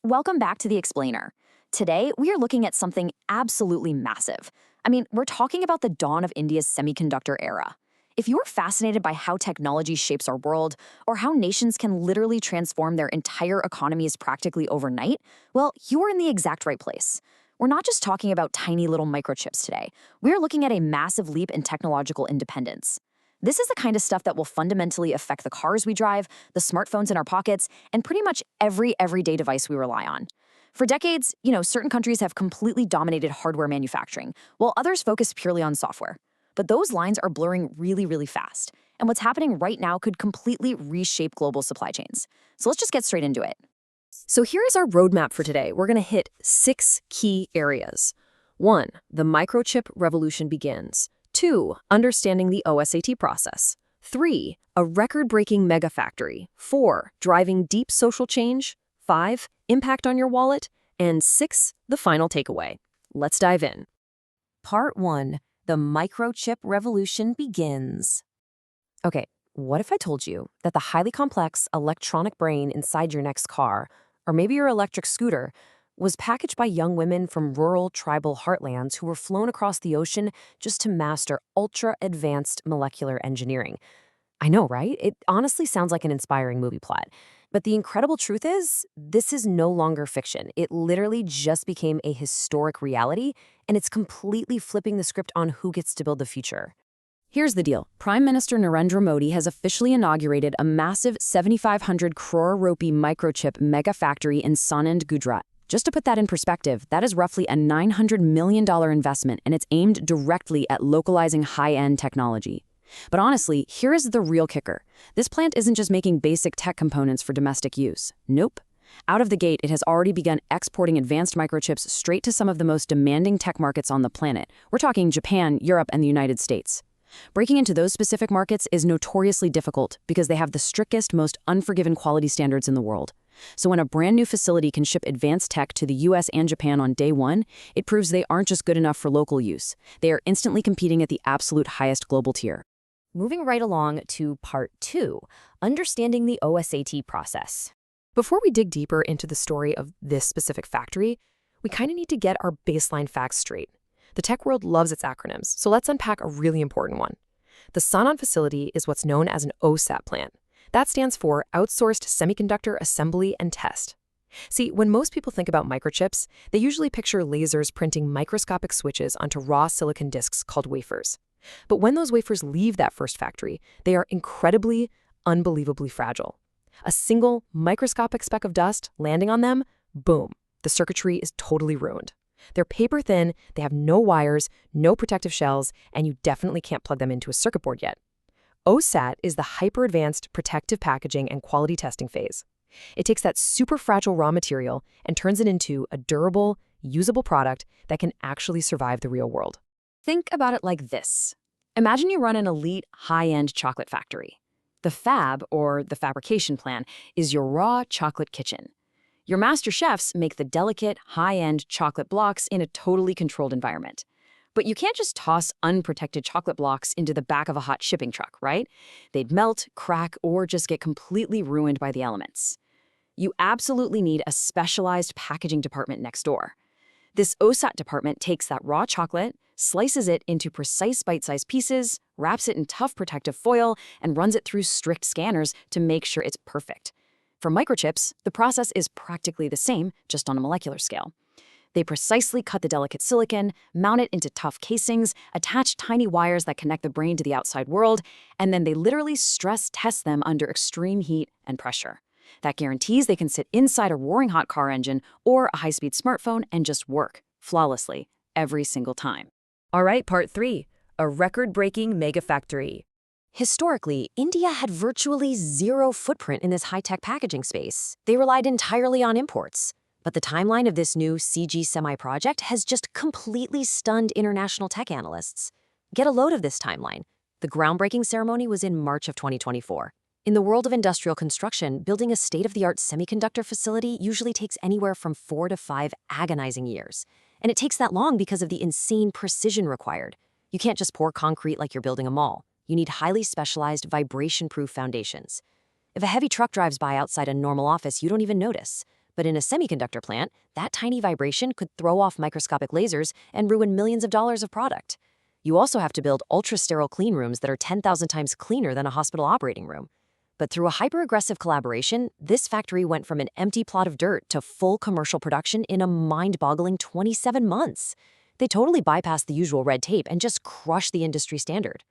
Welcome back to The Explainer. Today, we are looking at something absolutely massive. We're talking about the dawn of India's semiconductor era. If you're fascinated by how technology shapes our world, or how nations can literally transform their entire economies practically overnight, well, you are in the exact right place. We're not just talking about tiny little microchips today. We're looking at a massive leap in technological independence. This is the kind of stuff that will fundamentally affect the cars we drive, the smartphones in our pockets, and pretty much every everyday device we rely on. For decades, certain countries have completely dominated hardware manufacturing, while others focus purely on software. But those lines are blurring really, really fast. And what's happening right now could completely reshape global supply chains. So let's just get straight into it. So here is our roadmap for today. We're going to hit 6 key areas. 1. The microchip revolution begins. 2. Understanding the OSAT process. 3. A record-breaking mega factory. 4. Driving deep social change. 5. Impact on your wallet. And 6. The final takeaway. Let's dive in. Part 1. The microchip revolution begins. Okay, what if I told you that the highly complex electronic brain inside your next car, or maybe your electric scooter, was packaged by young women from rural tribal heartlands who were flown across the ocean just to master ultra-advanced molecular engineering? I know, right? It honestly sounds like an inspiring movie plot. But the incredible truth is, this is no longer fiction. It literally just became a historic reality, and it's completely flipping the script on who gets to build the future. Here's the deal. Prime Minister Narendra Modi has officially inaugurated a massive 7,500 crore rupee microchip mega factory in Sanand, Gujarat. Just to put that in perspective, that is roughly a $900 million investment, and it's aimed directly at localizing high-end technology. But honestly, here is the real kicker. This plant isn't just making basic tech components for domestic use. Nope. Out of the gate, it has already begun exporting advanced microchips straight to some of the most demanding tech markets on the planet. We're talking Japan, Europe, and the United States. Breaking into those specific markets is notoriously difficult because they have the strictest, most unforgiving quality standards in the world. So when a brand new facility can ship advanced tech to the US and Japan on day one, it proves they aren't just good enough for local use. They are instantly competing at the absolute highest global tier. Moving right along to Part 2, Understanding the OSAT process. Before we dig deeper into the story of this specific factory, we kind of need to get our baseline facts straight. The tech world loves its acronyms, so let's unpack a really important one. The Sanand facility is what's known as an OSAT plant. That stands for Outsourced Semiconductor Assembly and Test. See, when most people think about microchips, they usually picture lasers printing microscopic switches onto raw silicon disks called wafers. But when those wafers leave that first factory, they are incredibly, unbelievably fragile. A single microscopic speck of dust landing on them, boom, the circuitry is totally ruined. They're paper thin, they have no wires, no protective shells, and you definitely can't plug them into a circuit board yet. OSAT is the hyper-advanced protective packaging and quality testing phase. It takes that super fragile raw material and turns it into a durable, usable product that can actually survive the real world. Think about it like this. Imagine you run an elite, high-end chocolate factory. The fab, or the fabrication plan, is your raw chocolate kitchen. Your master chefs make the delicate, high-end chocolate blocks in a totally controlled environment. But you can't just toss unprotected chocolate blocks into the back of a hot shipping truck, right? They'd melt, crack, or just get completely ruined by the elements. You absolutely need a specialized packaging department next door. This OSAT department takes that raw chocolate, slices it into precise bite-sized pieces, wraps it in tough protective foil, and runs it through strict scanners to make sure it's perfect. For microchips, the process is practically the same, just on a molecular scale. They precisely cut the delicate silicon, mount it into tough casings, attach tiny wires that connect the brain to the outside world, and then they literally stress test them under extreme heat and pressure. That guarantees they can sit inside a roaring hot car engine or a high-speed smartphone and just work flawlessly every single time. All right, Part 3, a record-breaking mega factory. Historically, India had virtually zero footprint in this high-tech packaging space. They relied entirely on imports. But the timeline of this new CG Semi project has just completely stunned international tech analysts. Get a load of this timeline. The groundbreaking ceremony was in March of 2024. In the world of industrial construction, building a state-of-the-art semiconductor facility usually takes anywhere from 4 to 5 agonizing years. And it takes that long because of the insane precision required. You can't just pour concrete like you're building a mall. You need highly specialized, vibration-proof foundations. If a heavy truck drives by outside a normal office, you don't even notice. But in a semiconductor plant, that tiny vibration could throw off microscopic lasers and ruin millions of dollars of product. You also have to build ultra-sterile clean rooms that are 10,000 times cleaner than a hospital operating room. But through a hyper-aggressive collaboration, this factory went from an empty plot of dirt to full commercial production in a mind-boggling 27 months. They totally bypassed the usual red tape and just crushed the industry standard.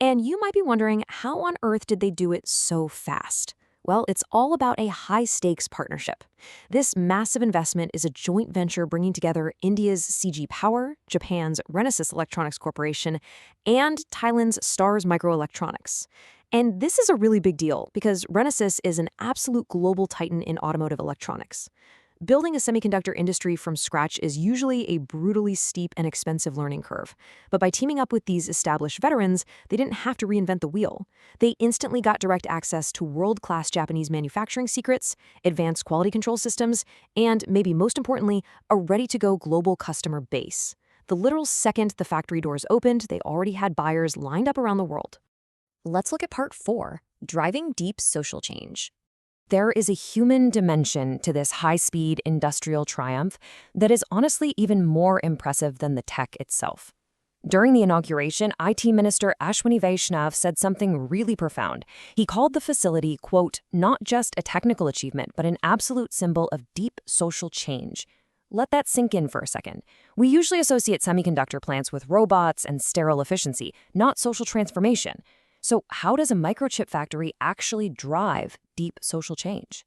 And you might be wondering, how on earth did they do it so fast? Well, it's all about a high-stakes partnership. This massive investment is a joint venture bringing together India's CG Power, Japan's Renesas Electronics Corporation, and Thailand's Stars Microelectronics. And this is a really big deal because Renesas is an absolute global titan in automotive electronics. Building a semiconductor industry from scratch is usually a brutally steep and expensive learning curve. But by teaming up with these established veterans, they didn't have to reinvent the wheel. They instantly got direct access to world-class Japanese manufacturing secrets, advanced quality control systems, and, maybe most importantly, a ready-to-go global customer base. The literal second the factory doors opened, they already had buyers lined up around the world. Let's look at part 4, driving deep social change. There is a human dimension to this high-speed industrial triumph that is honestly even more impressive than the tech itself. During the inauguration, IT Minister Ashwini Vaishnav said something really profound. He called the facility, quote, not just a technical achievement, but an absolute symbol of deep social change. Let that sink in for a second. We usually associate semiconductor plants with robots and sterile efficiency, not social transformation. So how does a microchip factory actually drive deep social change?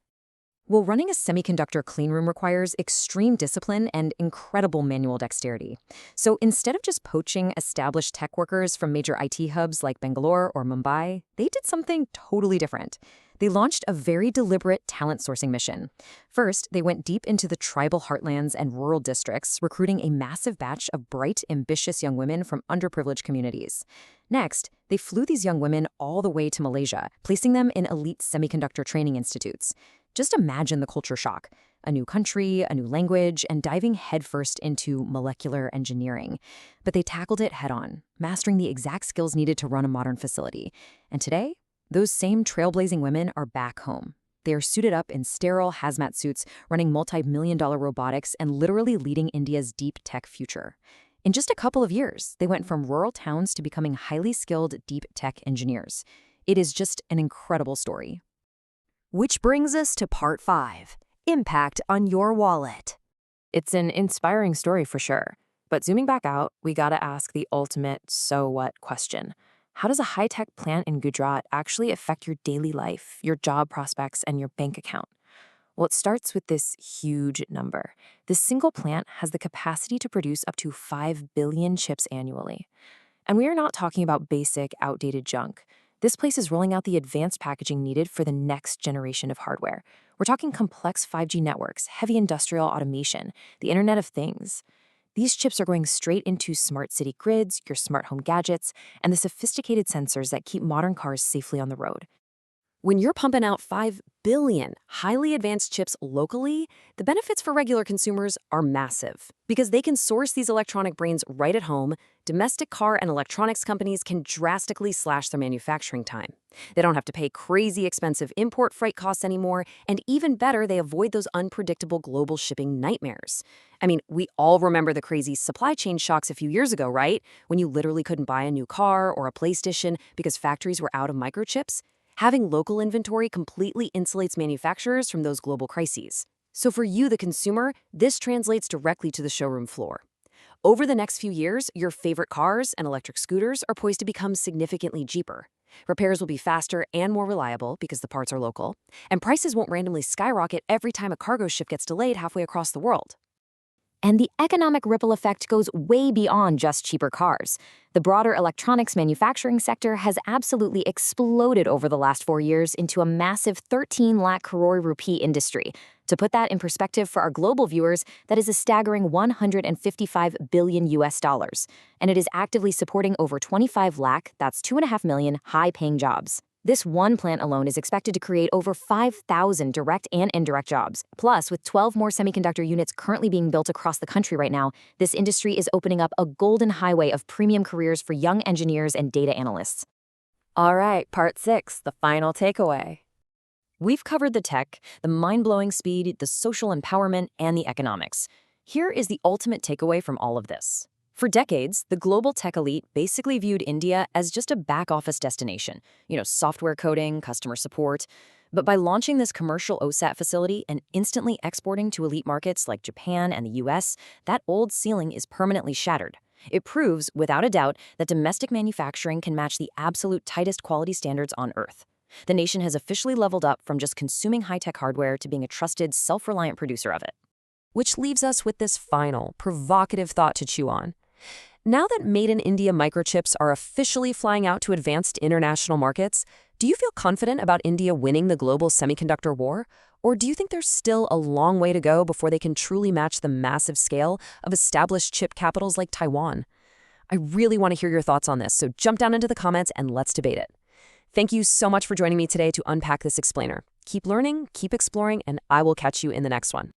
Well, running a semiconductor cleanroom requires extreme discipline and incredible manual dexterity. So instead of just poaching established tech workers from major IT hubs like Bangalore or Mumbai, they did something totally different. They launched a very deliberate talent sourcing mission. First, they went deep into the tribal heartlands and rural districts, recruiting a massive batch of bright, ambitious young women from underprivileged communities. Next, they flew these young women all the way to Malaysia, placing them in elite semiconductor training institutes. Just imagine the culture shock. A new country, a new language, and diving headfirst into molecular engineering. But they tackled it head-on, mastering the exact skills needed to run a modern facility. And today, those same trailblazing women are back home. They are suited up in sterile hazmat suits, running multi-million-dollar robotics and literally leading India's deep tech future. In just a couple of years, they went from rural towns to becoming highly skilled deep tech engineers. It is just an incredible story. Which brings us to part 5, impact on your wallet. It's an inspiring story for sure. But zooming back out, we gotta ask the ultimate so what question. How does a high-tech plant in Gujarat actually affect your daily life, your job prospects, and your bank account? Well, it starts with this huge number. This single plant has the capacity to produce up to 5 billion chips annually. And we are not talking about basic, outdated junk. This place is rolling out the advanced packaging needed for the next generation of hardware. We're talking complex 5G networks, heavy industrial automation, the Internet of Things. These chips are going straight into smart city grids, your smart home gadgets, and the sophisticated sensors that keep modern cars safely on the road. When you're pumping out 5 billion highly advanced chips locally, the benefits for regular consumers are massive. Because they can source these electronic brains right at home, domestic car and electronics companies can drastically slash their manufacturing time. They don't have to pay crazy expensive import freight costs anymore, and even better, they avoid those unpredictable global shipping nightmares. I mean, we all remember the crazy supply chain shocks a few years ago, right? When you literally couldn't buy a new car or a PlayStation because factories were out of microchips. Having local inventory completely insulates manufacturers from those global crises. So for you, the consumer, this translates directly to the showroom floor. Over the next few years, your favorite cars and electric scooters are poised to become significantly cheaper. Repairs will be faster and more reliable because the parts are local, and prices won't randomly skyrocket every time a cargo ship gets delayed halfway across the world. And the economic ripple effect goes way beyond just cheaper cars. The broader electronics manufacturing sector has absolutely exploded over the last 4 years into a massive 13 lakh crore rupee industry. To put that in perspective for our global viewers, that is a staggering 155 billion US dollars. And it is actively supporting over 25 lakh, that's 2.5 million, high-paying jobs. This one plant alone is expected to create over 5,000 direct and indirect jobs. Plus, with 12 more semiconductor units currently being built across the country right now, this industry is opening up a golden highway of premium careers for young engineers and data analysts. All right, part 6, the final takeaway. We've covered the tech, the mind-blowing speed, the social empowerment, and the economics. Here is the ultimate takeaway from all of this. For decades, the global tech elite basically viewed India as just a back-office destination, software coding, customer support. But by launching this commercial OSAT facility and instantly exporting to elite markets like Japan and the US, that old ceiling is permanently shattered. It proves, without a doubt, that domestic manufacturing can match the absolute tightest quality standards on Earth. The nation has officially leveled up from just consuming high-tech hardware to being a trusted, self-reliant producer of it. Which leaves us with this final, provocative thought to chew on. Now that made-in-India microchips are officially flying out to advanced international markets, do you feel confident about India winning the global semiconductor war? Or do you think there's still a long way to go before they can truly match the massive scale of established chip capitals like Taiwan? I really want to hear your thoughts on this, so jump down into the comments and let's debate it. Thank you so much for joining me today to unpack this explainer. Keep learning, keep exploring, and I will catch you in the next one.